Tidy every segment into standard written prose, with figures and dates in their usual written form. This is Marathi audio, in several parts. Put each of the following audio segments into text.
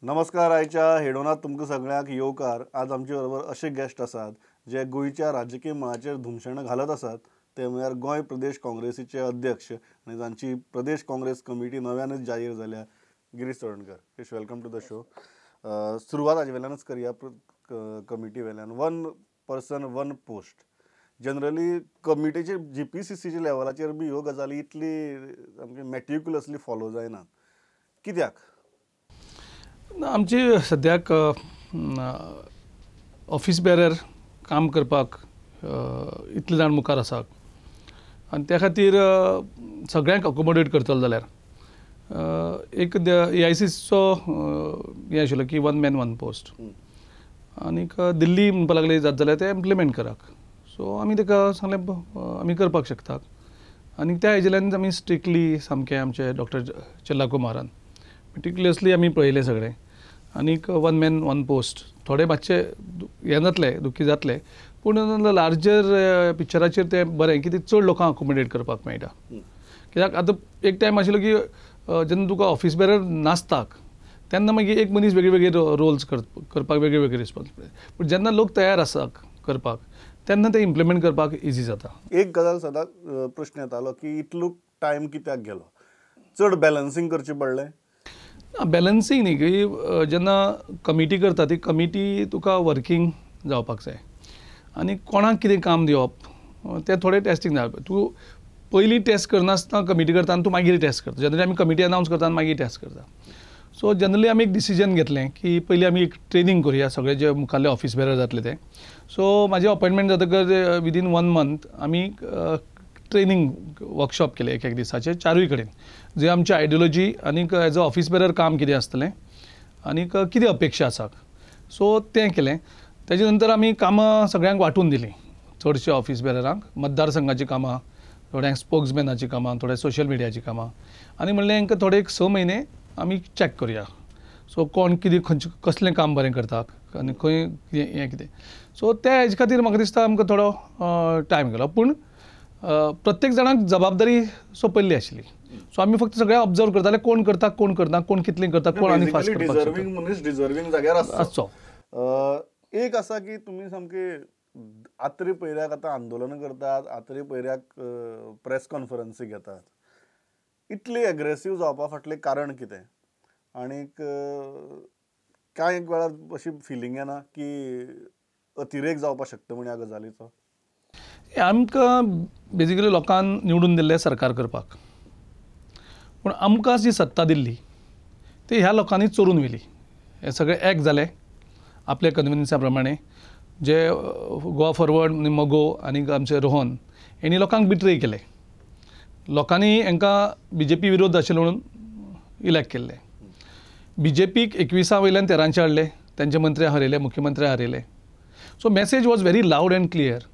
नमस्कार. आयच्या हेडोनात तुमकां सगळ्यांक येवकार. आज आमचे बरोबर असे गेस्ट आसात जे गोयच्या राजकीय मळाचेर धुमशणां घालत आसात. ते म्हळ्यार गोंय प्रदेश काँग्रेसीचे अध्यक्ष आणि तांची प्रदेश काँग्रेस कमिटी नव्यानच जाहीर जाल्या, Girish Chodankar. Girish, welcome to the show. सुरवात हाजे वेल्यानच करया. कमिटी वेल्यान 1 पर्सन 1 पोस्ट. जनरली कमिटीचे GPCCच्या लेवलाचेर बी ह्यो गजाली इतली सामकी मॅटिक्युलसली फॉलो जायनात. कित्याक? आमची सद्याक ऑफिस बेरर काम करपाक इतले जाण मुखार आसा आनी त्या खातीर सगळ्यांक अकोमोडेट करतलो जाल्यार एक AICCचो हें आशिल्लो की 1 man 1 पोस्ट आनीक दिल्ली म्हणपाक लागले जाता जाल्यार ते इम्प्लिमेंट कराक. सो आमी ताका सांगलें आमी करपाक शकतात आनी त्या हेजेल्यान आमी स्ट्रिक्टली सामकें आमचे डॉक्टर चेल्ला कुमारान मेटिक्युलसली आमी पळयलें सगळें. आनीक 1 man 1 पोस्ट थोडे मातशे हें जातले, दुख्खी जातले, पूण लार्जर पिक्चराचेर तें बरें की चड लोकांक अकोमोडेट करपाक मेळटा. कित्याक आतां एक टायम आशिल्लो की जेन्ना तुका ऑफिस बेरर नासताक तेन्ना मागीर एक मनीस वेगळे वेगळे रोल्स करपाक वेगळे वेगळे रिस्पॉन्सिबिलिटी, पूण जेन्ना लोक तयार आसा करपाक तेन्ना ते इम्प्लिमेंट करपाक इजी जाता. एक गजाल सदांच प्रश्न येतालो की इतलो टायम कित्याक गेलो? चड बॅलन्सिंग करचें पडलें? बॅलन्सिंग न्ही, की जेन्ना कमिटी करता ती कमिटी तुका वर्कींग जावपाक जाय आनी कोणाक कितें काम दिवप तें थोडें टेस्टींग जाय. तूं पयलीं टेस्ट करनासतना कमिटी करता आनी तूं मागीर टेस्ट करता. जनरली आमी कमिटी अनावन्स करता आनी मागीर टेस्ट करता. सो जनरली आमी एक डिसिजन घेतलें की पयलीं आमी एक ट्रेनींग करुया सगळे जे मुखाल्ले ऑफिस बेरर जातले ते. सो म्हाजें अपॉयंटमेंट जातकच विदीन 1 month आमी ट्रेनींग वर्कशॉप केले एक दिसाचे 4 कडेन, जे आमची आयडियोलॉजी आनीक एज अ ऑफिस बेरर काम कितें आसतलें आनीक कितें अपेक्षा आसा. सो तें केलें. तेजे नंतर आमी कामां सगळ्यांक वांटून दिलीं. चडशे ऑफिस बेररांक मतदारसंघाची कामां, थोड्यांक स्पोक्समॅनाची कामां, थोड्या सोशल मिडियाची कामां, आनी म्हणलें हांकां थोडे 6 म्हयने आमी चॅक करुया. सो कोण कितें कसलें काम बरें करता आनी खंय हें कितें. सो त्या हेजे खातीर म्हाका दिसता आमकां थोडो टायम गेलो, पूण प्रत्येक जाणाक जबाबदारी सोंपयल्ली आशिल्ली. सो आमी फक्त सगळें ऑब्जर्व करताले कोण करता कोण करना, कोण कितलें करता, कोण आनी फास्ट करपाक डिजर्विंग मनीस डिजर्विंग जाग्यार आसचो. एक आसा की तुमी सामके आत्रे पयऱ्याक आतां आंदोलनां करतात, आत्रे पयऱ्याक प्रेस कॉन्फरन्सी घेतात. इतली एग्रेसीव जावपा फाटलें कारण कितें? आनीक कांय वेळार अशी फिलींग येना की अतिरेक जावपाक शकता म्हण ह्या गजालीचो? आमकां बेजिकली लोकांन निवडून दिल्लें सरकार करपाक, पूण आमकां जी सत्ता दिल्ली ती ह्या लोकांनी चोरून व्हेली. हे सगळे एक जाले आपल्या कन्विनियन्सा प्रमाणे. जे गोवा फॉरवर्ड, मगो आनी आमचे रोहन हेणी लोकांक बिट्रे केले. लोकांनी हांकां BJP विरोध आशिल्लो म्हणून इलेक्ट केल्ले. BJPक 21 वयल्यान 13 हाडले, तांचे मंत्री हारयले, मुख्यमंत्री हारयले. So message was very loud and clear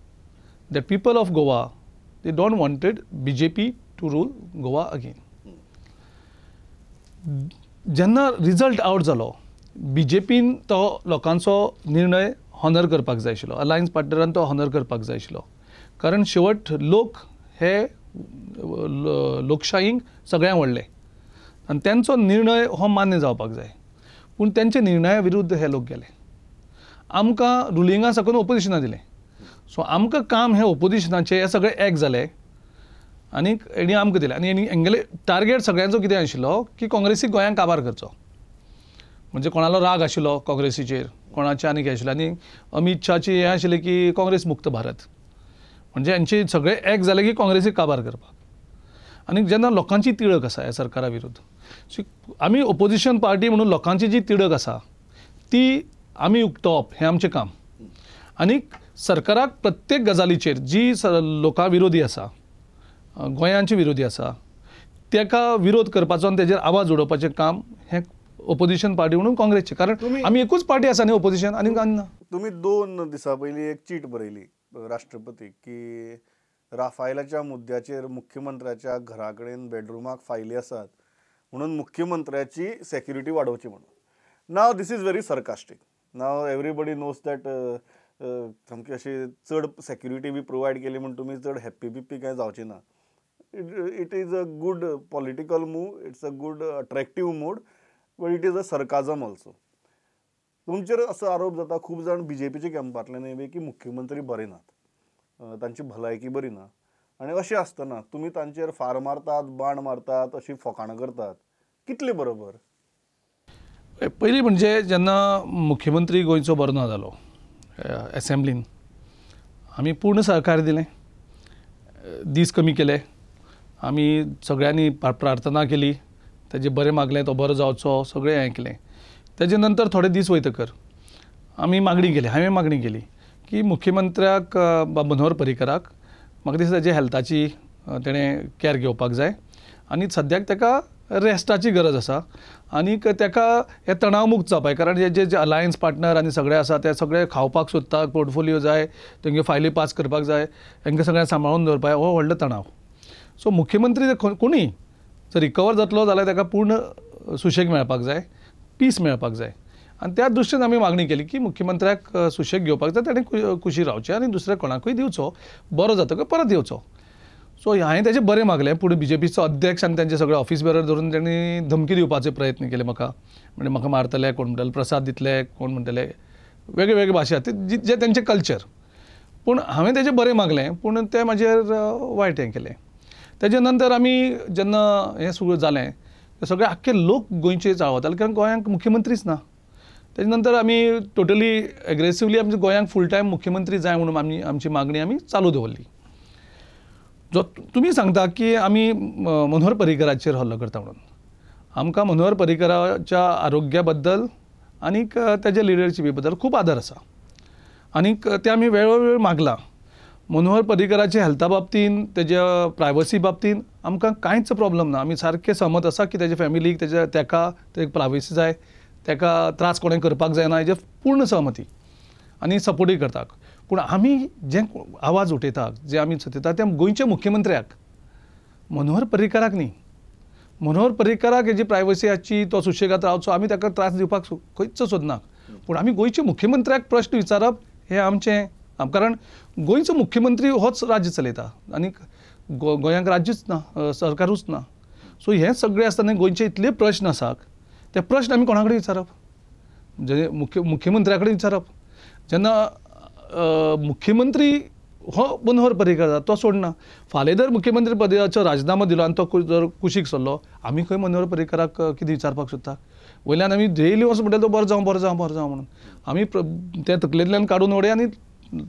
that people of Goa, they don't wanted BJP to rule Goa again. जेन्ना रिजल्ट आउट जालो, BJPन तो लोकांचो निर्णय हॉनर करपाक जाय आशिल्लो, अलायन्स पार्टनरान तो हॉनर करपाक जाय आशिल्लो. कारण शेवट लोक हे लोकशाहीक सगळ्यांक व्हडले आनी तांचो निर्णय हो मान्य जावपाक जाय. पूण तांचे निर्णया विरुद्ध हे लोक गेले. आमकां रुलिंगा साकून ओपोजिशनाक दिलें. सो आमकां काम हे ओपोजिशनाचे हे सगळे एक जाले आनीक हेणी आमकां दिलें. आनी हेंगेले टार्गेट सगळ्यांचो कितें आशिल्लो की काँग्रेसीक गोंयांत काबार करचो. म्हणजे कोणालो राग आशिल्लो काँग्रेसीचेर, कोणाचें आनीक हें आशिल्लें. आनी अमित शाहची हें आशिल्लें की काँग्रेस मुक्त भारत, म्हणजे हेंचे सगळे एक जाले की काँग्रेसीक काबार करपाक. आनी जेन्ना लोकांची तिडक आसा ह्या सरकारा विरुद्ध, सो आमी ओपोजिशन पार्टी म्हणून लोकांची जी तिडक आसा ती आमी उक्तावप हें आमचें काम. आनीक सरकाराक प्रत्येक गजालीचेर जी लोकां विरोधी आसा, गोंयांची विरोधी आसा, ताका विरोध करपाचो आनी तेजेर आवाज उडोवपाचें काम हें ओपोजिशन पार्टी म्हणून काँग्रेसचें. कारण आमी एकूच पार्टी आसा न्ही ओपोजिशन, आनी ना. तुमी 2 दिसां पयलीं एक चीट बरयली राष्ट्रपतीक की राफायलाच्या मुद्द्याचेर मुख्यमंत्र्याच्या घरा कडेन बेडरुमाक फायली आसात म्हणून मुख्यमंत्र्याची सेक्युरिटी वाडोवची म्हणून. नाव दिस इज व्हेरी सरकास्टीक. नाव एवरीबडी नोज दॅट सामकी अशी चड सेक्युरिटी बी प्रोवायड केली म्हण तुमी चड हॅप्पी बिप्पी कांय जावची ना. It is a good political move, it's a good attractive mood, but it is a sarcasm also. तुमचेर असो आरोप जाता खूब जाण BJPचे कॅम्पांतल्यान येवे की मुख्यमंत्री बरे नात, तांची भलायकी बरी ना, आनी अशें आसतना तुमी तांचेर फार मारतात, बाण मारतात, अशी फोकाणां करतात. कितले बरोबर? पयलीं म्हणजे जेन्ना मुख्यमंत्री गोंयचो बरो ना जालो एसेंब्लीन, आमी पूर्ण सहकार्य दिलें, दीस कमी केले, आमी सगळ्यांनी प्रार्थना केली, तेजे बरें मागलें, तो बरो जावचो, सगळें हें केलें. तेजे नंतर थोडे दीस वयतकर आमी मागणी केली, हांवें मागणी केली की मुख्यमंत्र्याक मनोहर पर्रीकराक म्हाका दिसता तेजे हेल्थाची तेणें कॅर घेवपाक जाय आनी सद्याक ताका रेस्टाची गरज आसा आनीक ताका हे तणाव मुक्त जावपाक, कारण हे जे अलायन्स पार्टनर आनी सगळे आसा ते सगळे खावपाक सोदतात, पोर्टफोलियो जाय, तेंगे फायली पास करपाक जाय, तांकां सगळ्यांक सांबाळून दवरपाक, हो व्हडलो तणाव. सो मुख्यमंत्री कोणूय जर रिकवर जातलो जाल्यार ताका पूर्ण सुशेग मेळपाक जाय, पीस मेळपाक जाय, आनी त्या दृश्टीन आमी मागणी केली की मुख्यमंत्र्याक सुशेग घेवपाक जाय, ताणें खुशी रावचें आनी दुसऱ्या कोणाकूय दिवचो, बरो जातकीर परत येवचो. सो हांवें तेजें बरें मागलें. पूण BJPचो अध्यक्ष आनी तेंचे सगळे ऑफिस बेरर धरून तेणी धमकी दिवपाचे प्रयत्न केले म्हाका, म्हणजे म्हाका मारतले, कोण म्हणटले प्रसाद दितले, कोण म्हणटले वेगळे वेगळे भाशा, जे तेंचे कल्चर. पूण हांवें तेजें बरें मागलें, पूण ते म्हाजेर वायट हें केलें. तेजे नंतर आमी जेन्ना हें सगळें जालें, सगळे आख्खे लोक गोंयचे चाळवताले, कारण गोंयांक मुख्यमंत्रीच ना. तेजे नंतर आमी टोटली एग्रेसिवली आमच्या गोंयांक फूल टायम मुख्यमंत्री जाय म्हणून आमची मागणी आमी चालू दवरली. जो तुमी सांगता की आमी मनोहर पर्रीकराचेर हल्लो करता म्हणून, आमकां मनोहर पर्रीकराच्या आरोग्या बद्दल आनीक तेजे लिडरशिपी बद्दल खूब आदर आसा आनीक ते आमी वेळोवेळ मागलां. मनोहर पर्रीकराच्या हेल्था बाबतीन, तेज्या प्रायवसी बाबतीन आमकां कांयच प्रॉब्लम ना. आमी सारके सहमत आसा की तेजे फॅमिलीक ताका प्रायवसी जाय, ताका त्रास कोणें करपाक जायना, हेजे पूर्ण सहमती आनी सपोर्टूय करतात. पूण आमी जे आवाज उठयतात, जे आमी सतयतात, ते गोंयच्या मुख्यमंत्र्याक, मनोहर पर्रीकराक न्ही. मनोहर पर्रीकराक हेजी प्रायवसीची, तो सुशेगाद रावचो, आमी ताका त्रास दिवपाक खंयच सोदनात. पूण आमी गोंयच्या मुख्यमंत्र्याक प्रश्न विचारप हें आमचें, कारण गोंयचो मुख्यमंत्री होच राज्य चलयता आनीक गोंयांक राज्यच ना, सरकारूच ना. सो हें सगळें आसतना गोंयचे इतले प्रश्न आसात, ते प्रश्न आमी कोणा कडेन विचारप? म्हणजे मुख्यमंत्र्या कडेन विचारप. जेन्ना मुख्यमंत्री हो मनोहर पर्रीकर जाता, तो सोडना. फाल्यां जर मुख्यमंत्री पदाचो राजिनामो दिलो आनी तो जर कुशीक सरलो, आमी खंय मनोहर पर्रीकराक कितें विचारपाक सोदता? वयल्यान आमी डेली वच म्हणटा तो बरो जावं बरो जावं बरो जावं म्हणून आमी त्या तकलेंतल्यान काडून उडय आनी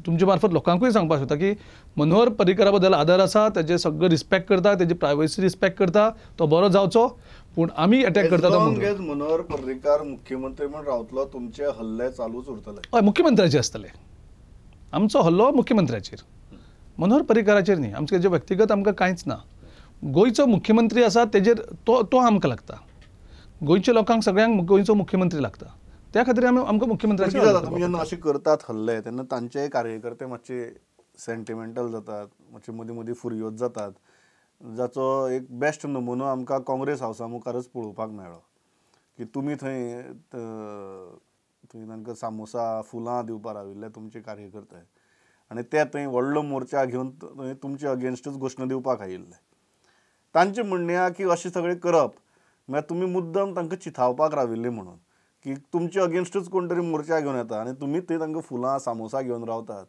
तुमचे मार्फत लोकांकूय सांगपाक सोदता की मनोहर पर्रीकरा बद्दल आदर आसा, तेजे सगळें रिस्पेक्ट करता, तेजी प्रायवसी रिस्पेक्ट करता, तो बरो जावचो. पूण आमी अटॅक करता तो मनोहर पर्रीकार मुख्यमंत्री म्हणून रावतलो, तुमचे हल्ले चालूच उरतले. हय, मुख्यमंत्र्याचेर आसतले. आमचो हल्लो मुख्यमंत्र्याचेर, मनोहर पर्रीकराचेर न्ही. आमचें जें व्यक्तिगत आमकां कांयच ना. गोंयचो मुख्यमंत्री आसा तेजेर तो आमकां लागता. गोंयच्या लोकांक सगळ्यांक गोंयचो मुख्यमंत्री लागता. त्या खातीर आमकां मुख्यमंत्र्याचेर. तुमी जेन्ना अशें करतात हल्ले, तेन्ना तांचे कार्यकर्ते मातशे सेंटिमेंटल जातात, मातशे मदीं मदीं फुर्योज जातात, जाचो एक बेस्ट नमुनो आमकां काँग्रेस हावसा मुखारच पळोवपाक मेळ्ळो की तुमी थंय तांकां सामोसा, फुलां दिवपाक राविल्ले तुमचे कार्यकर्ते, आनी ते थंय व्हडलो मोर्चा घेवन थंय तुमचे अगेन्स्टूच घोशणा दिवपाक आयिल्ले. तांचें म्हणणें की अशें सगळें करप म्हळ्यार तुमी मुद्दम तांकां चिथावपाक राविल्ले म्हणून, की तुमचे अगेन्स्टूच कोण तरी मोर्चा घेवन येता आनी तुमी थंय तांकां फुलां, सामोसा घेवन रावतात.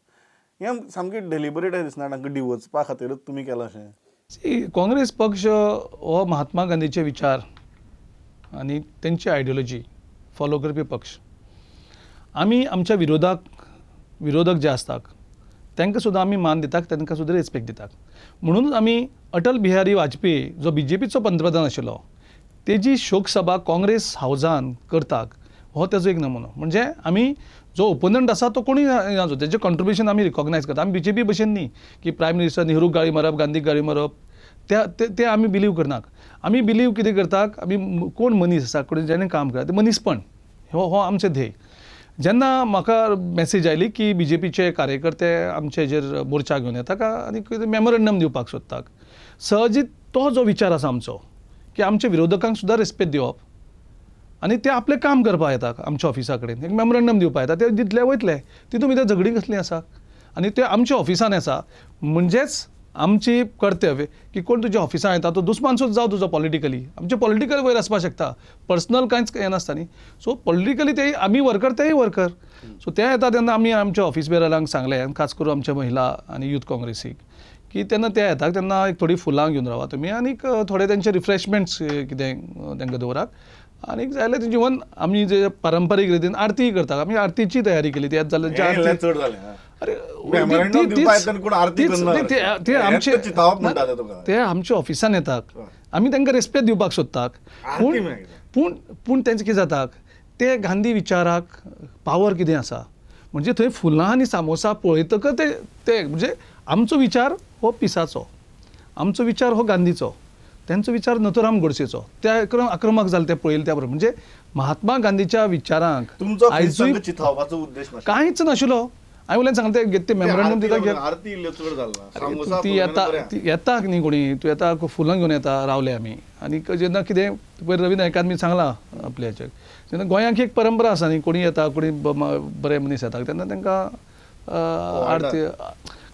हें सामकें डेलिबरेट दिसना तांकां डिवचपा खातीरच तुमी केलां अशें? काँग्रेस पक्ष हो महात्मा गांधीचे विचार आनी तेंची आयडियोलॉजी फॉलो करपी पक्ष. आमी आमच्या विरोधक जे आसतात तांकां सुद्दां आमी मान दितात, तांकां सुद्दां रेस्पेक्ट दितात. म्हणूनच आमी अटल बिहारी वाजपेयी जो BJPचो पंतप्रधान आशिल्लो, तेजी शोक सभा काँग्रेस हावजान करतात, हो तेजो एक नमुनो. म्हणजे आमी जो ओपोनंट आसा तो कोणूय नाजो, तेजें कॉन्ट्रिब्युशन आमी रिकॉग्नायज करता. आमी BJP भशेन न्ही की प्रायम मिनिस्टर नेहरूक गाळी मारप, गांधीक गाळी मारप, ते आमी बिलीव करनात. आमी बिलीव कितें करतात, आमी कोण मनीस आसा, कोण जेणें काम करता, ते मनीसपण, हो आमचें ध्येय. जेन्ना म्हाका मॅसेज आयली की BJPचे कार्यकर्ते आमचे हेजेर मोर्चा घेवन येतात आनी मेमोरंडम दिवपाक सोदतात, सहजीत तो जो विचार आसा आमचो की आमच्या विरोधकांक सुद्दां रेस्पेक्ट दिवप आनी ते आपलें काम करपाक येतात आमच्या ऑफिसा कडेन, एक मेमोरंडम दिवपाक येता, ते दितले वयतले. तितून भितर झगडीं कसलीं आसा? आनी ते आमच्या ऑफिसान आसा, म्हणजेच आमची कर्तव्य की कोण तुज्या ऑफिसांत येता तो दुस्मान सुद्दां जावं तुजो पॉलिटिकली, आमचे पॉलिटिकल वयर आसपाक शकता, पर्सनल कांयच हें नासता न्ही. सो पॉलिटिकली ते आमी वर्कर तेय वर्कर. सो ते येता तेन्ना आमी आमच्या ऑफिस बेररांक सांगलें, आनी खास करून आमच्या महिला आनी यूथ काँग्रेसीक की तेन्ना ते येतात तेन्ना एक थोडी फुलां घेवन रावा तुमी आनी थोडे तेंचे रिफ्रेशमेंट्स कितें तांकां दवरात. आनी जाल्यार जिवन आमी जे पारंपारीक रितीन आरती करतात, आमी आरतीची तयारी केली. तेच जाल्यार जे आरती चड जालें. अरे मेमोरेंडम दिवपा येतना कोण आरती करना. ते आमचे हेंच चितावप म्हणटा ते तुका. ते आमच्या ऑफिसान येतात, आमी तांकां रेस्पेक्ट दिवपाक सोदतात. आरती मेळटा. पूण तेंचे कितें जाता, ते गांधी विचाराक पावर कितें आसा म्हणजे थंय फुलां आनी सामोसा पळयतकच ते म्हणजे आमचो विचार हो पिसाचो, आमचो विचार हो गांधीचो, त्यांचो विचार नथुराम गोडसेचो. ते आक्रमक जाले ते पळयले त्या बरोबर. म्हणजे महात्मा गांधीच्या विचारांक तुमचो आयजूय चितावपाचो उद्देश नाशिल्लो. कांयच नाशिल्लो. हांवें उलयन सांगलें ते मेमोरेंडम दिता आरती इल्ल्यो चड जाल्ला. सामोसा ती येता न्ही कोणी, तूं येता फुलां घेवन येता, रावले आमी. आनी जेन्ना कितें पयर रवी नायकान मी सांगलां आपल्या हाचेर, जेन्ना गोंयांक एक परंपरा आसा न्ही, कोणी येता कोणी बरे मनीस येता तेन्ना तांकां आरती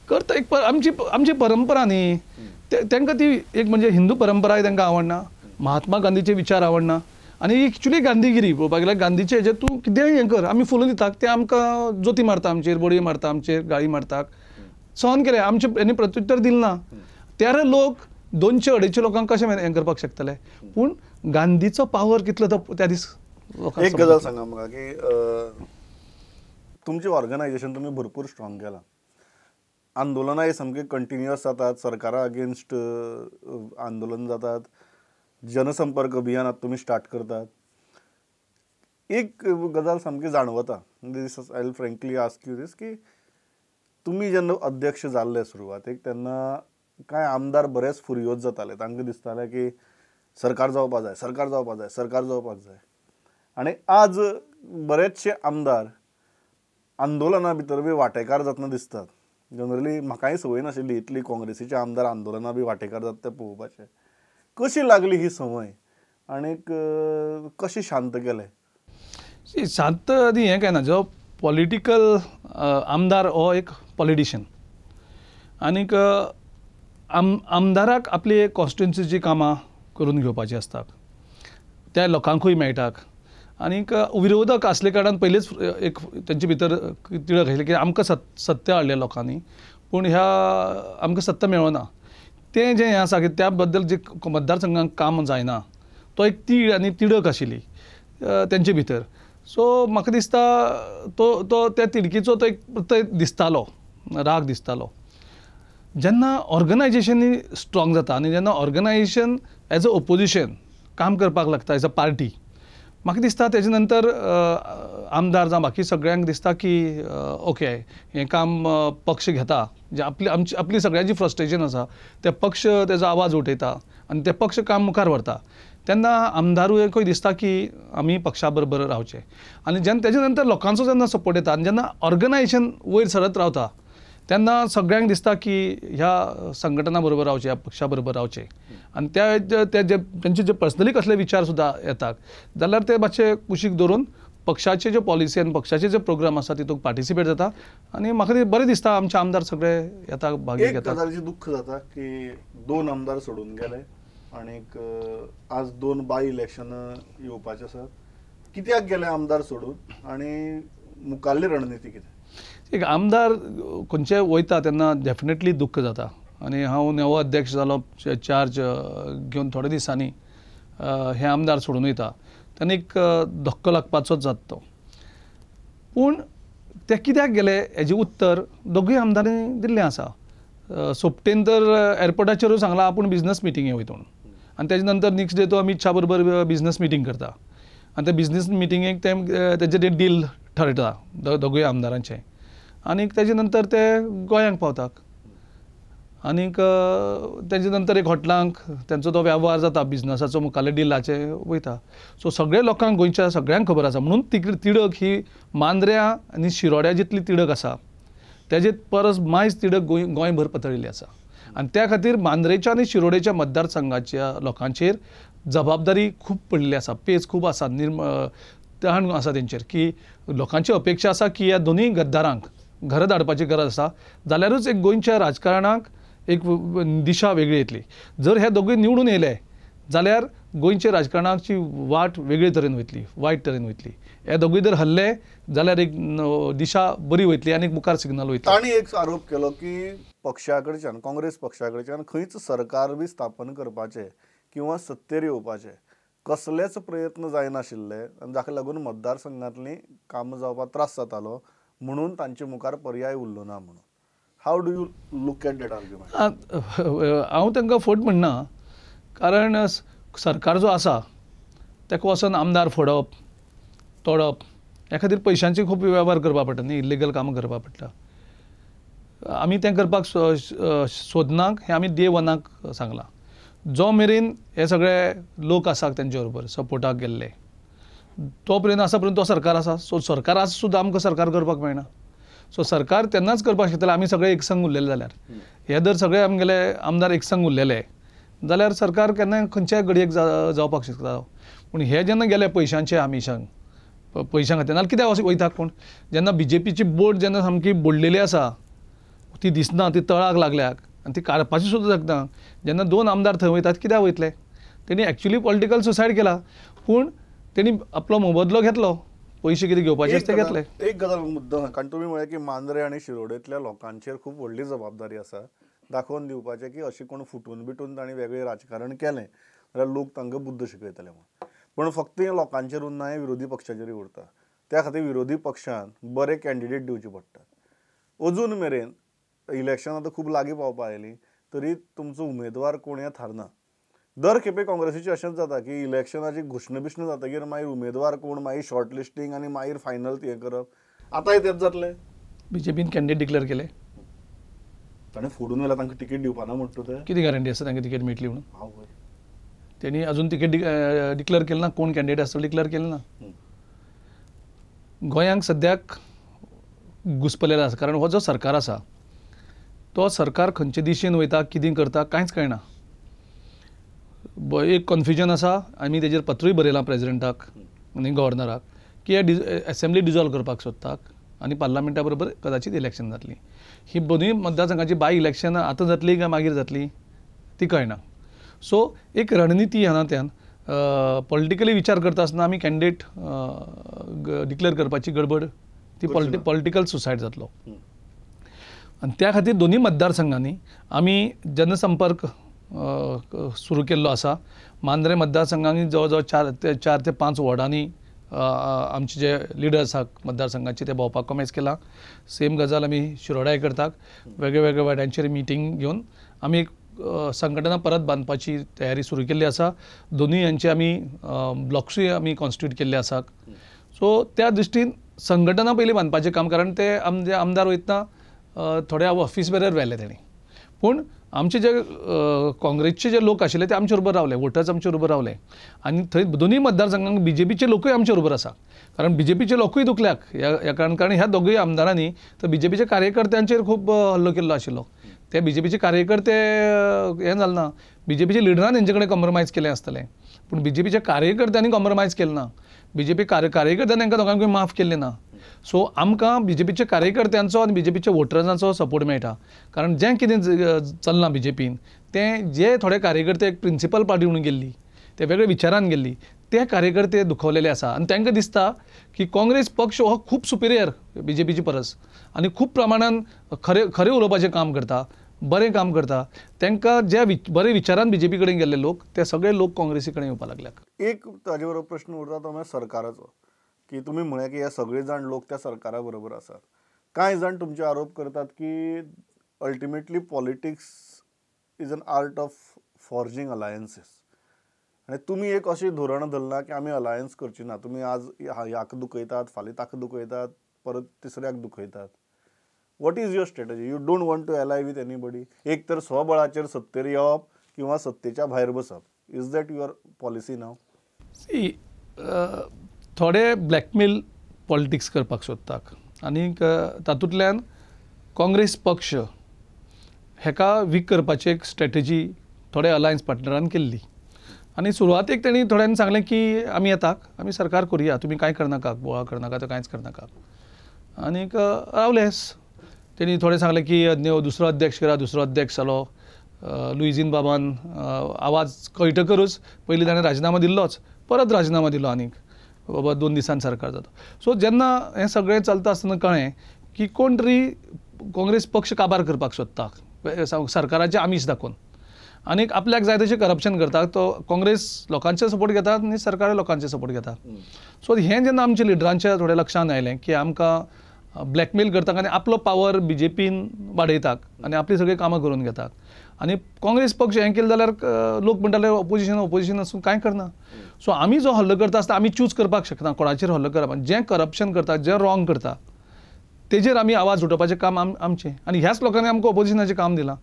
करता. एक आमची परंपरा न्ही, तांकां ती एक म्हणजे हिंदू परंपराय तांकां आवडना, महात्मा गांधीचे विचार आवडना. आनी एक्चुली गांधीगिरी पळोवपाक गेल्यार गांधीचे हेजेर तूं कितेंय हें कर, आमी फुलां दितात, ते आमकां जोती मारता आमचेर, बडयो मारता आमचेर, गाळी मारतात, सहन केलें. आमचे हेणी प्रत्युत्तर दिलें ना. त्यार लोक 200-250 लोकांक कशें हें करपाक शकतले. पूण गांधीचो पावर कितलो तो त्या दीस लोकांक. एक गजाल सांगा म्हाका की तुमचें ऑर्गनायजेशन तुमी भरपूर स्ट्रॉंग केलां. आंदोलनां सामके कंटिन्युअस जातात, सरकारा अगेन्स्ट आंदोलन जातात, जनसंपर्क अभियान आतां तुमी स्टार्ट करतात. एक गजाल सामकी जाणवता, this I will frankly ask you this, की तुमी जेन्ना अध्यक्ष जाल्ले सुरवातेक तेन्ना कांय आमदार बरेच फुर्योज जाताले. तांकां दिसतालें की सरकार जावपाक जाय, सरकार जावपाक जाय, सरकार जावपाक जाय. आनी आज बरेचशे आमदार आंदोलना भितर बी वांटेकार जातना दिसतात. जनरली म्हाकाय संवय नाशिल्ली इतली काँग्रेसीचे आमदार आंदोलना बी वांटेकार जाता ते पळोवपाचें. कशी लागली ही संवय आनीक कशी शांत केले? शांत आनी हें काय ना, जो पॉलिटिकल आमदार हो एक पॉलिटिशियन. आनीक आमदाराक आपली कॉन्स्टिट्युन्सीची कामां करून घेवपाची आसतात, त्या लोकांकूय मेळटात. आनीक विरोधक आसले कारणान पयलींच एक तेंचे भितर तिडक आशिल्ली की आमकां सत्य हाडलें लोकांनी, पूण ह्या आमकां सत्य मेळना. तें जें हें आसा की त्या बद्दल जे मतदारसंघांक काम जायना, तो एक तीड आनी तिडक आशिल्ली तेंचे भितर. सो म्हाका दिसता तो त्या तिडकीचो तो एक दिसतालो, राग दिसतालो. जेन्ना ऑर्गनायजेशन स्ट्रॉंग जाता आनी जेन्ना ऑर्गनायजेशन एज अ ओपोजिशन काम करपाक लागता एज अ पार्टी, म्हाका दिसता तेजे नंतर आमदार जावं बाकी सगळ्यांक दिसता की ओके हें काम पक्ष घेता, जे आपली सगळ्यांची फ्रस्ट्रेशन आसा ते पक्ष तेजो आवाज उठयता आनी ते पक्ष काम मुखार व्हरता. तेन्ना आमदारूयकूय दिसता की आमी पक्षा बरोबर रावचें. आनी जेन्ना तेजे नंतर लोकांचो जेन्ना सपोर्ट येता आनी जेन्ना ऑर्गनायजेशन वयर सरत रावता तेन्ना सगळ्यांक दिसता की ह्या संघटना बरोबर रावचें, ह्या पक्षा बरोबर रावचें. आनी तेंचे जे पर्सनली कसले विचार सुद्दां येतात जाल्यार ते मातशे कुशीक धरून पक्षाचे जे पॉलिसी आनी पक्षाचे जे प्रोग्राम आसा तितूंत पार्टिसिपेट जाता. आनी म्हाका बरें दिसता आमचे आमदार सगळे येता, भाग घेतात. एक गजालीचें दुख्ख जाता की 2 आमदार सोडून गेले आनीक आज 2 बाय इलेक्शन येवपाचे आसात. कित्याक गेले आमदार सोडून आनी मुखाल्ली रणनिती कितें? एक आमदार खंयचे वयता तेन्ना डेफिनेटली दुख्ख जाता. आनी हांव नवो अध्यक्ष जालो, चार्ज घेवन थोडे दिसांनी हे आमदार सोडून वयता तेन्ना एक धक्को लागपाचोच जाता तो. पूण ते कित्याक गेले हेजें उत्तर दोगूय आमदारांनी दिल्लें आसा. सोपटेन तर एअरपोर्टाचेरूय सांगलां आपूण बिझनस मिटिंगे वयता म्हणून. आनी तेजे नंतर नेक्स्ट डे तो अमित शा बरोबर बिझनस मिटींग करता आनी ते बिझनस मिटिंगेक तेजे डील ठरयता दोगूय आमदारांचें. आनीक तेजे नंतर ते गोंयांक पावतात. आनीक तेजे नंतर एक हॉटेलांक तेंचो तो वेव्हार जाता, बिझनसाचो मुखाल्ले डिलाचे वयता. सो सगळे लोकांक गोंयच्या सगळ्यांक खबर आसा. म्हणून तिडक ही मांद्र्या आनी शिरोड्या जितली तिडक आसा तेजे परस मायज तिडक गोंयभर पसरिल्ली आसा. आनी त्या खातीर मांद्रेच्या आनी शिरोडेच्या मतदारसंघाच्या लोकांचेर जबाबदारी खूब पडलेली आसा, पेज खूब आसा, ताण आसा तेंचेर की लोकांची अपेक्षा आसा की ह्या दोनूय गद्दारांक घरा धाडपाची गरज आसा. जाल्यारूच एक गोंयच्या राजकारणाक एक दिशा वेगळी येतली. जर हे दोगूय निवडून येयले जाल्यार गोंयचे राजकारणाची वाट वेगळे तरेन वयतली, वायट तरेन वयतली. हे दोगूय जर हरले जाल्यार एक दिशा बरी वयतली आनी मुखार सिग्नल वयतली. तांणी एक आरोप केलो की पक्षा कडच्यान, काँग्रेस पक्षा कडच्यान खंयच सरकार बी स्थापन करपाचे किंवा सत्तेर येवपाचे कसलेच प्रयत्न जायनाशिल्ले आनी जाका लागून मतदारसंघांतली कामां जावपाक त्रास जातालो म्हणून तांचे मुखार पर्याय उरलो ना म्हणून. How do you look at that argument? हांव तांकां फट म्हणना, कारण सरकार जो आसा ताका वचून आमदार फोडप, तोडप, ह्या खातीर पयशांचे खूब वेव्हार करपा पडटा न्ही, इल्लिगल कामां करपा पडटा. आमी तें करपाक सोदनाक हें आमी डे वनाक सांगलां. जो मेरेन हे सगळे लोक आसात तेंचे बरोबर सपोर्टाक गेल्ले तो पर्यंत आसा पर्यंत तो सरकार आसा. सो सरकार आसा सुद्दां आमकां सरकार करपाक मेळना. सो सरकार तेन्नाच करपाक शकतले आमी सगळे एकसंग उरलेले जाल्यार. हे जर सगळे आमगेले आमदार एकसंग उरलेले जाल्यार सरकार केन्नाय खंयच्याय घडयेक जावपाक शकता. पूण हे जेन्ना गेले पयशांचे आमिशान, पयशां खातीर नाल्यार कित्याक वयता कोण, जेन्ना BJPची बोट जेन्ना सामकी बुडलेली आसा, ती दिसना, ती तळाक लागल्याक आनी ती काडपाची सुद्दां शकना, जेन्ना 2 आमदार थंय वयतात कित्याक वयतले? तेणी एक्चुली पॉलिटिकल सुसायड केला, पूण तेणी आपलो मोबदलो घेतलो, पयशे कितें घेवपाचे ते घेतले. एक गजाल मुद्दम, कारण तुमी म्हळें की मांद्रे आनी शिरोडेंतल्या लोकांचेर खूब व्हडली जबाबदारी आसा दाखोवन दिवपाचें की अशें कोण फुटून बिटून तांणी वेगळें राजकारण केलें जाल्यार लोक तांकां बुद्ध शिकयतले म्हणून. पूण फक्त हें लोकांचेर उरना, हें विरोधी पक्षाचेरूय उरता. त्या खातीर विरोधी पक्षान बरे कॅन्डिडेट दिवचे पडटात. अजून मेरेन इलेक्शन आतां खूब लागीं पावपा आयलीं तरी तुमचो उमेदवार कोण हें थारना. दर खेपे काँग्रेसीचें अशेंच जाता की इलेक्शनाची घोशणा बिशण जातकीर मागीर उमेदवार कोण, मागीर शॉर्ट लिस्टींग आनी मागीर फायनल हें करप. आतांय तेंच जातलें. BJPन कॅन्डिडेट डिक्लेअर केले, ताणें फोडून व्हेला, तांकां तिकेट दिवपाना म्हणटा ते. कितें गॅरंटी आसा तांकां तिकेट मेळटली म्हणून? हांव पळय. तेणी अजून तिकेट डिक्लेअर केलें ना, कोण कॅन्डिडेट आसता डिक्लेअर केलें ना. गोंयांक सद्याक घुस्पलेलो आसा, कारण हो जो सरकार आसा तो सरकार खंयचे दिशेन वयता, कितें करता कांयच कळना. एक कन्फ्युजन आसा. आमी तेजेर पत्रूय बरयलां प्रेजिडेंटाक आनी गव्हर्नराक की हे असेंब्ली डिजॉल्व करपाक सोदतात आनी पार्लमेंटा बरोबर कदाचित इलेक्शन जातली. ही दोनूय मतदारसंघाची बाय इलेक्शन आतां जातली काय मागीर जातली ती कळना. सो एक रणनिती ह्या नात्यान पॉलिटिकली विचार करता आसतना आमी कॅन्डिडेट डिक्लेअर करपाची गडबड ती पॉलिटिकल सुसायड जातलो. आनी त्या खातीर दोनूय मतदारसंघांनी आमी जनसंपर्क सुरू केल्लो आसा. मांद्रे मतदारसंघांनी जवळ जवळ 4 ते 5 वॉर्डांनी आमचे जे लिडर्स आसात मतदारसंघाचे ते भोंवपाक कॉमेस केला. सेम गजाल आमी शिरोड्याय करतात. वेगळे वेगळे वाड्यांचेर मिटींग घेवन आमी एक संघटना परत बांदपाची तयारी सुरू केल्ली आसा. दोनूय यांचे आमी ब्लॉक्सूय आमी कॉन्स्टिट्यूट केल्ले आसात. सो त्या दृश्टीन संघटना पयलीं बांदपाचें काम, कारण ते आमदार वयतना थोडे ऑफिस बेरर व्हेले तेणी. पूण आमचे जे काँग्रेसचे जे लोक आशिल्ले ते आमचे बरोबर रावले, वोटर्स आमचे बरोबर रावले आनी थंय दोनूय मतदारसंघांक BJPचे लोकूय आमचे बरोबर आसा. कारण BJPचे लोकूय दुखल्याक ह्या कारण ह्या दोगूय आमदारांनी तर BJPच्या कार्यकर्त्यांचेर खूब हल्लो केल्लो आशिल्लो. ते BJPचे कार्यकर्ते हें जालें ना, BJPच्या लिडरान हेंचे कडेन कॉम्प्रोमायज केलें आसतलें, पूण BJPच्या कार्यकर्त्यांनी कॉम्प्रोमायज केलें ना. BJP कार्यकर्त्यांनी तांकां दोगांकूय माफ केल्लें ना. सो आमकां BJPच्या कार्यकर्त्यांचो आनी BJPच्या वोटर्सांचो सपोर्ट मेळटा. कारण जें कितें चल्लां BJPन तें जे थोडे कार्यकर्ते एक प्रिंसिपल पार्टी म्हणून गेल्ली, ते वेगळे विचारान गेल्ली, ते कार्यकर्ते दुखवलेले आसा. आनी तांकां दिसता की काँग्रेस पक्ष हो खूब सुपिरियर BJPची परस आनी खूब प्रमाणान खरें उलोवपाचें काम करता, बरें काम करता. तांकां जे बरे विचारान BJP कडेन गेल्ले लोक ते सगळे लोक काँग्रेसी कडेन येवपाक लागल्यात. एक ताजे बरोबर प्रश्न उरता तो म्हणजे सरकाराचो, की तुमी म्हळें की हे सगळे जाण लोक त्या सरकारा बरोबर आसात. कांय जाण तुमचे आरोप करतात की ultimately politics is an art of forging alliances. आनी तुमी एक अशी धोरण धरला की आमी अलायन्स करची ना. तुमी आज ह्याक दुखयतात, फाल्यां ताका दुखयतात, परत तिसऱ्याक दुखयतात. What is your strategy? You don't want to ally with anybody. एक तर स्वबळाचेर सत्तेर येवप किंवा सत्तेच्या भायर बसप. इज दॅट युअर पॉलिसी नाव? सी, थोडे ब्लॅकमेल पॉलिटिक्स करपाक सोदतात आनी तातूंतल्यान काँग्रेस पक्ष हेका वीक करपाची एक स्ट्रॅटेजी थोडे अलायन्स पार्टनरान केल्ली. आनी सुरवातेक तेणी थोड्यांनी सांगलें की आमी येतात, आमी सरकार करुया, तुमी कांय करनाका, बोळा करनाका, तो कांयच करनाका. आनीक रावलेस. तेणी थोडे सांगलें की दुसरो अध्यक्ष करा, दुसरो अध्यक्ष जालो. लुईजीन बाबान आवाज कळटकरूच पयलीं ताणें राजिनामा दिल्लोच, परत राजिनामा दिलो आनीक बाबा 2 दिसांनी सरकार जाता. सो जेन्ना हें सगळें चलता आसतना कळ्ळें की कोण तरी काँग्रेस पक्ष काबार करपाक सोदता सरकाराचें आमीश दाखोवन आनीक आपल्याक जाय तशें करप्शन करता. तो काँग्रेस लोकांचे सपोर्ट घेता आनी सरकार लोकांचे सपोर्ट घेता. सो हें जेन्ना आमच्या लिडरांच्या थोड्या लक्षांत आयलें की आमकां ब्लॅकमेल करता आनी आपलो पावर BJPन वाडयतात आनी आपली सगळीं कामां करून घेतात. आनी काँग्रेस पक्ष हें केलें जाल्यार लोक म्हणटाले ऑपोजिशन आसून कांय करना. सो आमी जो हल्लो करता आसता आमी चूज करपाक शकना कोणाचेर हल्लो करप. जें करप्शन करता, जें रॉंग करता तेजेर आमी आवाज उठोवपाचें काम आमचें. आनी ह्याच लोकांनी आमकां ऑपोजिशनाचें काम दिलां.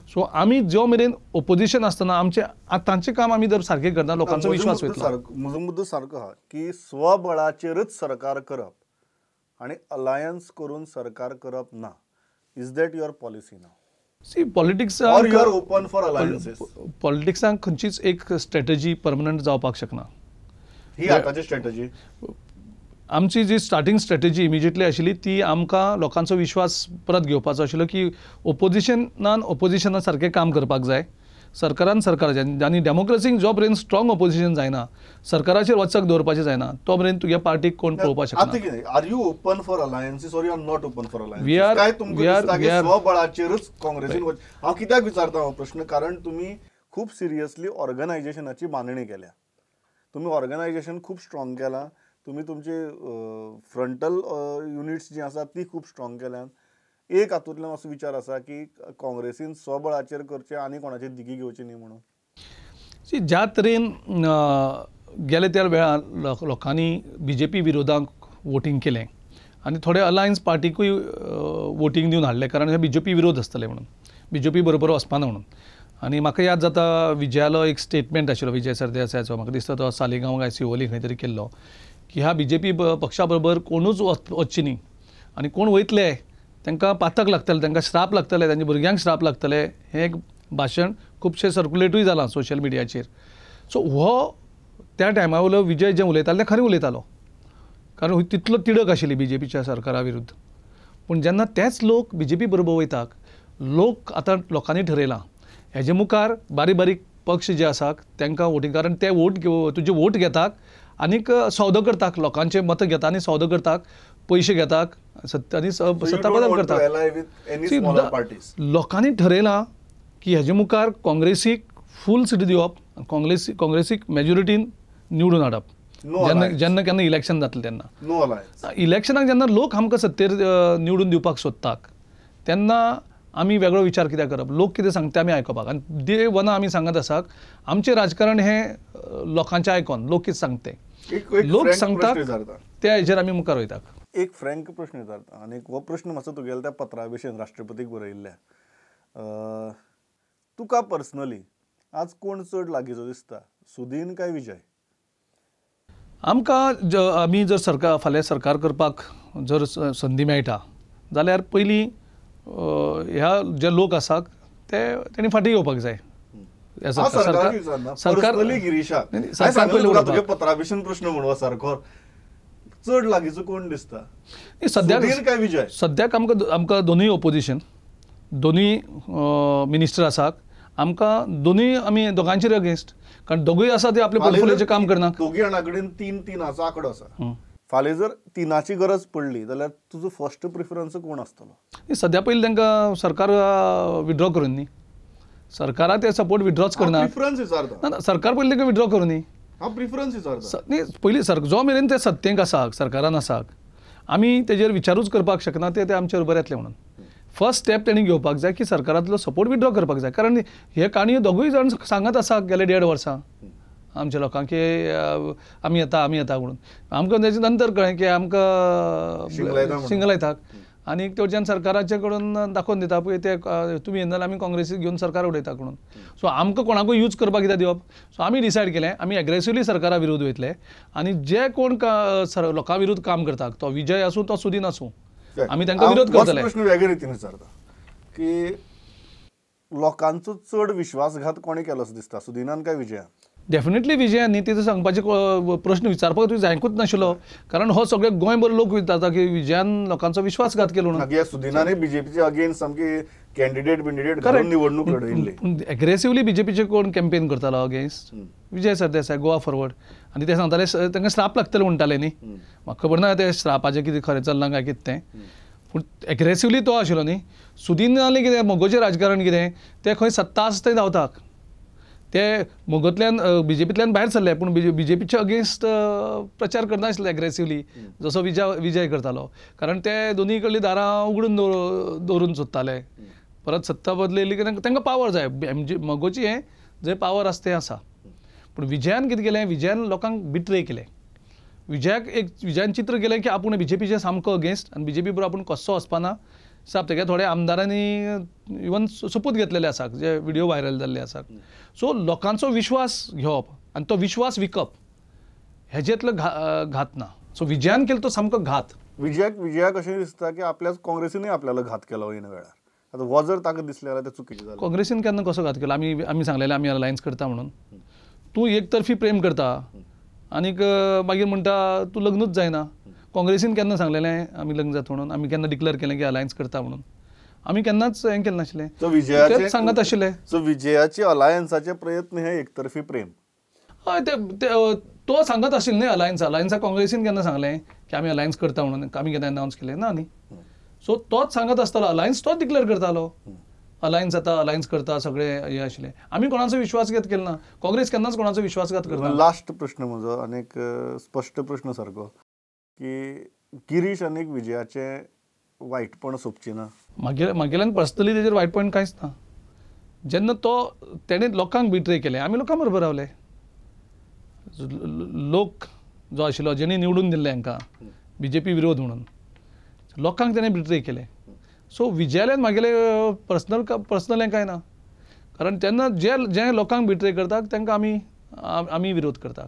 सो आमी जो मेरेन ऑपोजिशन आसतना आमचें आतांचें काम आमी जर सारकें करना लोकांचो विश्वास वयतलो. म्हजो मुद्दो सारको आहा की स्वबळाचेरच सरकार करप आनी अलायन्स करून सरकार करप ना. इज दॅट युअर पॉलिसी नाव? See politics or you are open for alliances? पॉलिटिक्सांक खंयचीच एक स्ट्रॅटजी परमनंट जावपाक शकना. ही आतांची स्ट्रॅटजी? आमची जी स्टार्टिंग स्ट्रॅटजी इमिजिएटली आशिल्ली ती आमकां लोकांचो विश्वास परत घेवपाचो आशिल्लो की ऑपोजिशना सारकें काम करपाक जाय, सरकारान सरकाराचें. आनी डेमोक्रेसीक जो पर्यंत स्ट्रॉंग ऑपोजिशन जायना, सरकाराचेर वचक दवरपाचें जायना, तो पर्यंत तुगे पार्टीक कोण पळोवपाक शकना. आतां कितें? Are you open for alliances or you are not open for We alliances? are- काय तुमकां we are- दिसता की we are- स्वबळाचेरच काँग्रेसीन हांव कित्याक विचारता हो प्रश्न? कारण तुमी खूब सिरियसली ऑर्गनायझेशनाची बांदणी केल्या. तुमी ऑर्गनायझेशन खूब स्ट्रॉंग केलां. तुमी तुमचे फ्रंटल युनिट्स जी आसात ती खूब स्ट्रॉंग केल्यात. एक हातूंतल्यान असो विचार आसा की काँग्रेसीन स्वबळाचेर करचें आनी कोणाचेर दिगी घेवची न्ही म्हणून? ज्या तरेन गेले त्या वेळार लोकांनी BJP विरोधाक वोटींग केलें आनी थोडे अलायन्स पार्टीकूय वोटींग दिवन हाडलें कारण हे BJP विरोध आसतले म्हणून, BJP बरोबर वचपाना म्हणून. आनी म्हाका याद जाता विजयालो एक स्टेटमेंट आशिल्लो विजय सरदेसायाचो, म्हाका दिसता तो सालिगांव काय सिओली खंय तरी केल्लो की ह्या BJP पक्षा बरोबर कोणूच वचची न्ही आनी कोण वयतले तांकां पातक लागतले, तांकां श्राप लागतले, तांच्या भुरग्यांक श्राप लागतले. हें एक भाशण खुबशें सर्कुलेटूय जालां सोशल मिडियाचेर. सो हो त्या टायमा वयलो विजय जें उलयतालो तें खरें उलयतालो कारण तितलो तिडक आशिल्ली BJPच्या सरकारा विरुद्ध. पूण जेन्ना तेच लोक BJP बरोबर वयतात, लोक आतां लोकांनी ठरयलां हेजे मुखार बारीक बारीक पक्ष जे आसात तांकां वोटींग, कारण ते तुजे वोट घेतात आनीक सौदो करतात, लोकांचे मत घेतात आनी सौदो करतात, पयशे घेतात आनी सत्ता बदल करतात. लोकांनी ठरयलां की हेजे मुखार काँग्रेसीक फूल सीट दिवप, काँग्रेसीक मेजॉरिटीन निवडून हाडप. जेन्ना केन्ना इलेक्शन जातलें तेन्ना इलेक्शनाक जेन्ना लोक आमकां सत्तेर निवडून दिवपाक सोदतात तेन्ना आमी वेगळो विचार कित्याक करप? लोक कितें सांगता आमी आयकपाक. आनी डे वना आमी सांगत आसात आमचें राजकारण हें लोकांचें आयकून लोक कितें सांगता लोक सांगतात त्या हेजेर आमी मुखार वयतात. एक फ्रँक प्रश्न विचारता आनी हो प्रश्न मातसो तुगेल्या त्या पत्रा भशेन राष्ट्रपतीक बरयल्ल्या. तुका पर्सनली आज कोण चड लागींचो दिसता, सुदीन काय विजय? आमकां आमी जर फाल्यां सरकार करपाक जर संदी मेळटा जाल्यार पयलीं ह्या जे लोक आसात ते तेणी फाटीं येवपाक जाय. पत्राभिशन प्रश्न म्हणून सारको चड लागींचो कोण दिसता? सद्याक आमकां दोनूय ऑपोजिशन, दोनूय मिनिस्टर आसात. आमकां दोनूय आमी दोगांचेर अगेन्स्ट, कारण दोगूय आसा ते आपले पोर्टफोलियोचें काम करना. दोगी जाणां कडेन 3-3 आंकडो आसा. फाल्यां जर 3ची गरज पडली जाल्यार तुजो फर्स्ट प्रिफरन्स कोण आसतलो? सद्या पयलीं तांकां सरकार विड्रॉ करून न्ही, सरकारा ते सपोर्ट विड्रॉच करना. सरकार पयलीं तांकां विड्रॉ करूं न्ही. न्ही पयलीं जो मेरेन ते सत्तेक आसा, सरकारान आसा, आमी तेजेर विचारूच करपाक शकना ते आमचे बरोबर येतले म्हणून. फर्स्ट स्टेप तेणी घेवपाक जाय की सरकारांतलो सपोर्ट विड्रॉ करपाक जाय. कारण हे काणी दोगूय जाण सांगत आसा गेले 1.5 वर्सां आमच्या लोकांक की आमी येता म्हणून. आमकां तेजे नंतर कळ्ळें की आमकां सिंगल येतात आनी तेवच्यान सरकाराचे कडून दाखोवन दिता पळय ते तुमी येना आमी काँग्रेसीक घेवन सरकार उडयता म्हणून. सो आमकां कोणाकूय यूज करपाक कित्याक दिवप? सो आमी डिसायड केलें आमी एग्रेसिवली सरकारा विरोध वयतले आनी जे कोण लोकां विरुद्ध काम करतात, तो विजय आसूं तो सुदीन आसूं, आमी तांकां विरोध करतले. प्रश्न वेगळे रितीन विचारता की लोकांचो चड विश्वासघात कोणी केलो असो दिसता, सुदिनान काय विजयान? डेफिनेटली विजयान न्ही तिथे सांगपाचे प्रश्न विचारपाक तुवें जायकूच नाशिल्लो, कारण हो सगळे गोंयभर लोक विचारता की विजयान लोकांचो विश्वासघात केलो म्हणून. मागीर सुदिनानूय बीजेपीचे अगेन्स्ट सामकी कॅन्डिडेट घालून निवडणूक लढयल्ली. एग्रेसिवली बीजेपीचे कोण कॅम्पेन करतालो अगेन्स्ट विजय सरदेसाय गोवा फॉरवर्ड, आनी ते सांगताले तांकां श्राप लागतले म्हणटाले न्ही. म्हाका खबर ना ते श्रापाचें कितें खरें चल्लां काय कितें तें, पूण एग्रेसिवली तो आशिल्लो न्ही. सुदीन जालें कितें मोगोचें राजकारण कितें तें खंय सत्ता आसा थंय धांवतात. ते मोगोंतल्यान बीजेपींतल्यान भायर सरले, पूण बीजेपीचे अगेन्स्ट प्रचार करनाशिल्ले एग्रेसिवली जसो विजय करतालो, कारण ते दोनूय कडलीं दारां उगडून दवरून सोदताले. परत सत्ता बदलयली की तांकां पावर जाय. मोगोची हें जंय पावर आसा तें आसा. पूण विजयान कितें केलें, विजयान लोकांक बिट्रे केलें. विजयान चित्र केलें की आपूण बीजेपीचे सामको अगेन्स्ट आनी बीजेपी बरोबर आपूण कसो वचपाना. साप तेगे थोड्या आमदारांनी इवन सोपूत घेतलेले आसात, जे व्हिडियो व्हायरल जाल्ले आसात. सो लोकांचो विश्वास घेवप आनी तो विश्वास विकप हेजेंतलो घात ना. सो विजयान केलो तो सामको घात. विजयाक अशें दिसता की आपल्याच काँग्रेसीनूय आपल्याला घात केलो इन वेळार. आतां हो जर ताका दिसलें जाल्यार तें चुकीचें जालें. काँग्रेसीन केन्ना कसो घात केलो? आमी सांगलेलें आमी अलायन्स करता म्हणून. तूं एकतर्फी प्रेम करता आनीक मागीर म्हणटा तूं लग्नूच जायना. काँग्रेसीन केन्ना सांगलेलें आमी लग्न जाता म्हणून? आमी केन्ना डिक्लेअर केलें की अलायन्स करता म्हणून? आमी केन्नाच हें केलें नाशिल्लें. तेच सांगत आशिल्ले. सो विजयाचे अलायन्साचे प्रयत्न हे एकतर्फी प्रेम. हय तो सांगत आशिल्लो न्ही अलायन्सा काँग्रेसीन केन्ना सांगलें की आमी अलायन्स करता म्हणून? आमी केन्ना अनावन्स केलें ना न्ही. सो तोच सांगत आसतालो, अलायन्स तोच डिक्लेअर करतालो. अलायन्स जाता, अलायन्स करता, सगळे हे आशिल्ले. आमी कोणाचो विश्वासघात केलो ना. काँग्रेस केन्नाच कोणाचो विश्वासघात करना. लास्ट प्रश्न म्हजो आनीक स्पश्ट प्रश्न सारको की गिरीश आनीक विजयाचे वायटपण सोंपची ना. म्हागेल्यान पर्सनली तेजेर वायटपण कांयच ना. जेन्ना तेणें लोकांक बिट्रे केलें, आमी लोकां बरोबर रावले. लोक जो आशिल्लो जेणी निवडून दिल्ले हांकां बीजेपी विरोध म्हणून, लोकांक तेणें बिट्रे केलें. सो विजयाल्यान म्हागेलें पर्सनल हें कांय ना. कारण तेन्ना जे लोकांक बिट्रे करतात तांकां आमी विरोध करतात.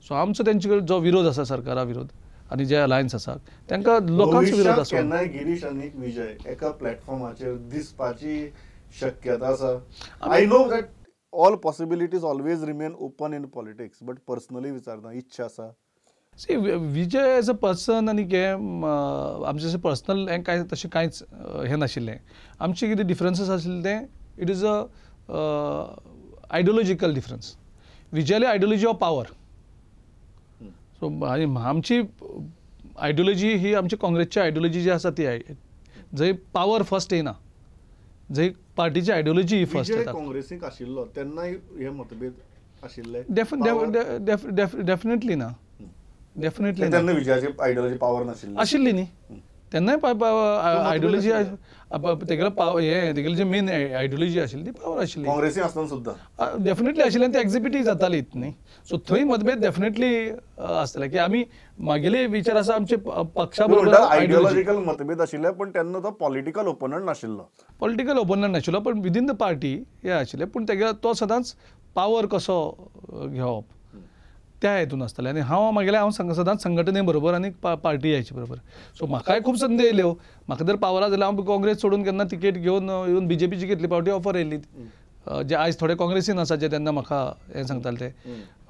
सो आमचो तेंचे कडेन जो विरोध आसा सरकारा विरोध आनी जे अलायन्स आसा तांकां लोकांचो विरोध आसा. केन्नाय गिरीश आनीक विजय एका प्लॅटफॉर्माचेर दिसपाची शक्यता आसा? I know that all possibilities always remain open in politics, but personally विचारता, इच्छा आसा? See Vijay as a person आनी हे आमचें अशें पर्सनल हें कांय तशें कांयच हें नाशिल्लें. आमचे कितें डिफरन्सीस आशिल्ले तें it is a ideological difference. विजयाली आयडियोलॉजी ऑफ पावर. सो आमची आयडियोलॉजी ही आमची काँग्रेसची आयडियोलॉजी जी आसा ती जंय पावर फर्स्ट येना, जंय पार्टीची आयडियोलॉजी ही फर्स्ट येता. काँग्रेसीक आशिल्लो तेन्नाय हे मतभेद आशिल्ले? डेफिनेटली ना. डेफिनेटली तेन्ना विजयाची आयडियोलॉजी पावर नाशिल्ली आशिल्ली न्ही. तेन्नाय आयडियोलॉजी तेगेली जी मेन आयडियोलॉजी आशिल्ली ती पावर आशिल्ली. काँग्रेसी आसतना सुद्दां डेफिनेटली आशिल्लें आनी ती एक्झिक्युटीव जाताली न्ही. सो थंय मतभेद डेफिनेटली आसतले की आमी म्हागेले विचार आसा आमचे पक्षा बरोबर आयडियोलॉजिकल मतभेद आशिल्ले, पण तेन्ना तो पॉलिटिकल ओपोनंट नाशिल्लो. पॉलिटिकल ओपोनंट नाशिल्लो, पण विदीन द पार्टी हे आशिल्ले. पूण तेगे तो सदांच पावर कसो घेवप त्या हेतून आसतालें. आनी हांव सदांच संघटने बरोबर आनी पार्टी हेचे बरोबर. सो म्हाकाय खूब संदी येयल्यो. म्हाका जर पावरा जाल्यार हांव काँग्रेस सोडून केन्ना तिकेट घेवन बीजेपीची घेतली फावटी ऑफर येयल्ली. जे आयज थोडे काँग्रेसीन आसा जे तेन्ना म्हाका हें सांगताले ते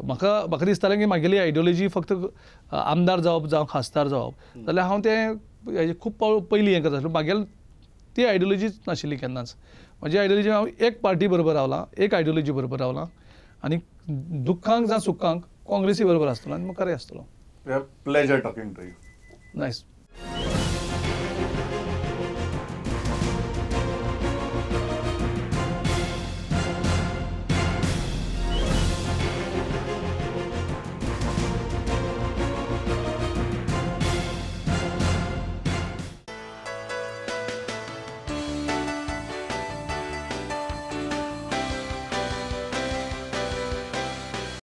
म्हाका दिसतालें की म्हागेली आयडियोलॉजी फक्त आमदार जावप जावं खासदार जावप जाल्यार हांव तें खूब पयलीं हें करतालो. म्हागेली ती आयडियोलॉजीच नाशिल्ली केन्नाच. म्हाजी आयडियोलॉजी हांव एक पार्टी बरोबर रावलां, एक आयडियोलॉजी बरोबर रावलां आनी दुखांक जावं सुखांक काँग्रेसी बरोबर आसतलो आनी मुखारय आसतलो. Pleasure talking to you. Nice.